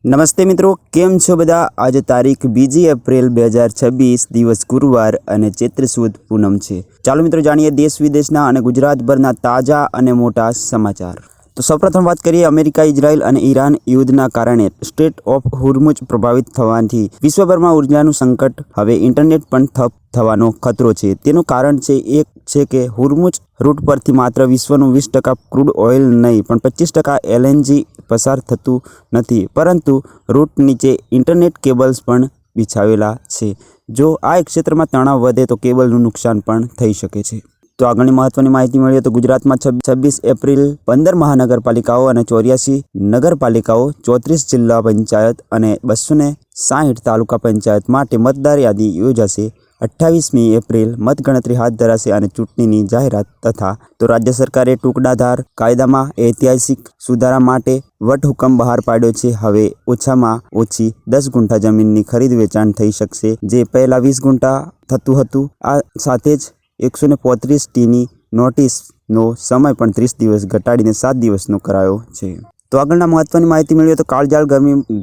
નમસ્તે મિત્રો, કેમ છો બધા? આજે તારીખ 2 એપ્રિલ 2026 દિવસ ગુરુવાર અને ચૈત્ર સુદ પૂનમ છે। ચાલો મિત્રો જાણીએ દેશ વિદેશના અને ગુજરાતભરના તાજા અને મોટા સમાચાર। તો સૌપ્રથમ વાત કરીએ અમેરિકા, ઇઝરાયલ અને ઈરાન યુદ્ધના કારણે સ્ટ્રેટ ઓફ હોર્મુઝ પ્રભાવિત થવાથી વિશ્વભરમાં ઉર્જાનું સંકટ, હવે ઇન્ટરનેટ પણ ઠપ થવાનો ખતરો છે। તેનું કારણ એક છે કે હોર્મુઝ રૂટ પરથી માત્ર વિશ્વનું 20% ક્રૂડ ઓઇલ નહીં પણ 25% LNG પસાર થતું નથી, પરંતુ રૂટ નીચે ઇન્ટરનેટ કેબલ્સ પણ બિછાવેલા છે। જો આ ક્ષેત્રમાં તણાવ વધે તો કેબલનું નુકસાન પણ થઈ શકે છે। તો આગળની મહત્વની માહિતી મળીએ તો ગુજરાતમાં 26 એપ્રિલ 15 મહાનગરપાલિકાઓ અને 84 નગરપાલિકાઓ, 34 જિલ્લા પંચાયત અને 260 તાલુકા પંચાયત માટે મતદાર યાદી યોજાશે। 28મી એપ્રિલ મતગણતરી હાથ ધરાશે અને ચૂંટણીની જાહેરાત તથા તો રાજ્ય સરકારે ટુકડાધાર કાયદામાં ઐતિહાસિક સુધારા માટે વટહુકમ બહાર પાડ્યો છે। હવે ઓછામાં ઓછી 10 ગુંઠા જમીનની ખરીદ વેચાણ થઈ શકશે, જે પહેલા 20 ગુંઠા થતું હતું। આ સાથે જ 135 ટીની નોટિસનો સમય પણ 30 દિવસ ઘટાડીને 7 દિવસનો કરાયો છે। તો આગળના મહત્વની માહિતી મેળવીએ તો કાળઝાળ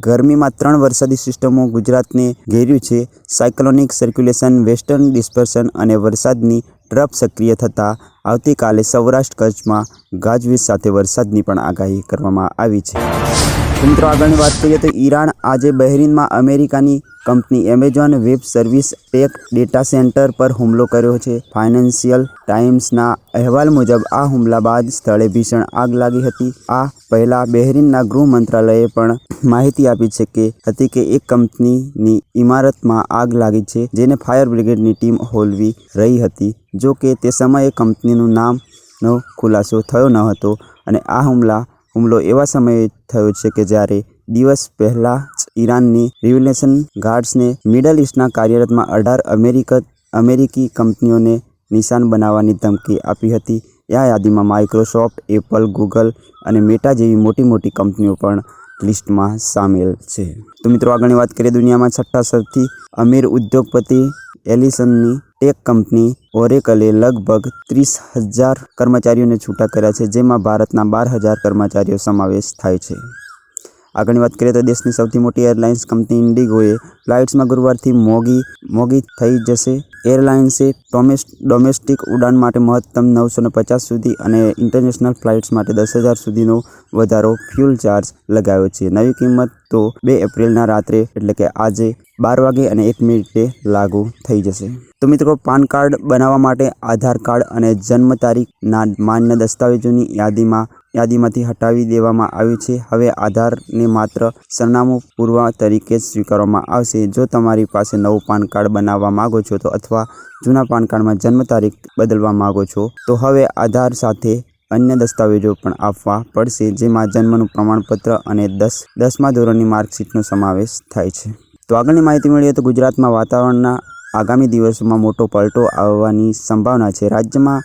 ગરમીમાં 3 વરસાદી સિસ્ટમો ગુજરાતને ઘેર્યું છે। સાયક્લોનિક સર્ક્યુલેશન, વેસ્ટર્ન ડિસ્પર્સન અને વરસાદની ટ્રફ સક્રિય થતાં આવતીકાલે સૌરાષ્ટ્ર કચ્છમાં ગાજવીજ સાથે વરસાદની પણ આગાહી કરવામાં આવી છે। તો મિત્રો આગળની વાત કરીએ તો ઈરાન આજે બહેરીનમાં અમેરિકાની company Amazon web service tech data centre પર હુમલો કર્યો છે। ફાઇનાન્શિયલ ટાઈમ્સના અહેવાલ મુજબ આ હુમલા બાદ સ્થળે ભીષણ આગ લાગી હતી। આ પહેલા બહેરીનના ગૃહ મંત્રાલયે પણ માહિતી આપી હતી કે એક કંપનીની ઇમારતમાં આગ લાગી છે, જેને ફાયર બ્રિગેડની ટીમ હોલવી રહી હતી। જો કે તે સમયે કંપનીનું નામનો ખુલાસો થયો ન હતો અને આ હુમલો એવા સમયે થયો છે કે જ્યારે દિવસ પહેલાં જ ઈરાનની રિવોલ્યુશન ગાર્ડ્સને મિડલ ઇસ્ટના કાર્યરતમાં 18 અમેરિકી કંપનીઓને નિશાન બનાવવાની ધમકી આપી હતી। આ યાદીમાં માઇક્રોસોફ્ટ, એપલ, ગૂગલ અને મેટા જેવી મોટી કંપનીઓ પણ લિસ્ટમાં સામેલ છે। તો મિત્રો આગળની વાત કરીએ દુનિયામાં છઠ્ઠા સૌથી અમીર ઉદ્યોગપતિ એલિસનની ટેક કંપની ઓરેકલે લગભગ 30,000 કર્મચારીઓને છૂટા કર્યા છે, જેમાં ભારતના 12,000 કર્મચારીઓ સમાવેશ થાય છે। આગળની વાત કરીએ તો દેશની સૌથી મોટી એરલાઇન્સ કંપની ઇન્ડિગોએ ફ્લાઇટ્સમાં ગુરુવારથી મોંઘી થઈ જશે। એરલાઇન્સે ડોમેસ્ટિક ઉડાન માટે મહત્તમ 950 સુધી અને ઇન્ટરનેશનલ ફ્લાઇટ્સ માટે 10,000 સુધીનો વધારો ફ્યુલ ચાર્જ લગાવ્યો છે। નવી કિંમત તો 2 એપ્રિલના રાત્રે એટલે કે આજે 12 વાગે અને 1 મિનિટે લાગુ થઈ જશે। તો મિત્રો પાન કાર્ડ બનાવવા માટે આધાર કાર્ડ અને જન્મ તારીખના માન્ય દસ્તાવેજોની યાદીમાંથી હટાવી દેવામાં આવ્યું છે। હવે આધારને માત્ર સરનામું પુરાવા તરીકે જ સ્વીકારવામાં આવશે। જો તમારી પાસે નવું પાન કાર્ડ બનાવવા માંગો છો તો અથવા જૂના પાન કાર્ડમાં જન્મ તારીખ બદલવા માંગો છો તો હવે આધાર સાથે અન્ય દસ્તાવેજો પણ આપવા પડશે, જેમાં જન્મનું પ્રમાણપત્ર અને 10મા ધોરણની માર્કશીટનો સમાવેશ થાય છે। તો આગળની માહિતી મળીએ તો ગુજરાતમાં વાતાવરણના આગામી દિવસોમાં મોટો પલટો આવવાની સંભાવના છે। રાજ્યમાં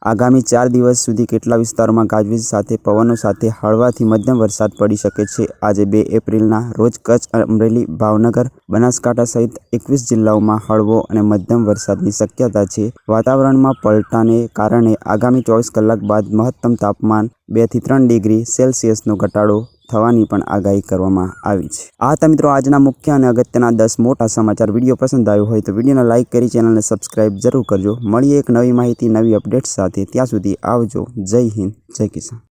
આગામી 4 દિવસ સુધી કેટલાક વિસ્તારોમાં ગાજવીજ સાથે પવનો સાથે હળવાથી મધ્યમ વરસાદ પડી શકે છે। આજે 2 એપ્રિલના રોજ કચ્છ, અમરેલી, ભાવનગર, બનાસકાંઠા સહિત 21 જિલ્લાઓમાં હળવો અને મધ્યમ વરસાદની શક્યતા છે। વાતાવરણમાં પલટાને કારણે આગામી 24 કલાક બાદ મહત્તમ તાપમાન 2 થી 3 ડિગ્રી સેલ્સિયસનો ઘટાડો થવાની પણ આગાહી કરવામાં આવી છે। આ હતા મિત્રો આજના મુખ્ય અને અગત્યના 10 મોટા સમાચાર। વિડીયો પસંદ આવ્યો હોય તો વિડીયોને લાઇક કરી ચેનલને સબસ્ક્રાઇબ જરૂર કરજો। મળીએ એક નવી માહિતી, નવી અપડેટ્સ સાથે। ત્યાં સુધી આવજો। જય હિન્દ, જય કિસાન।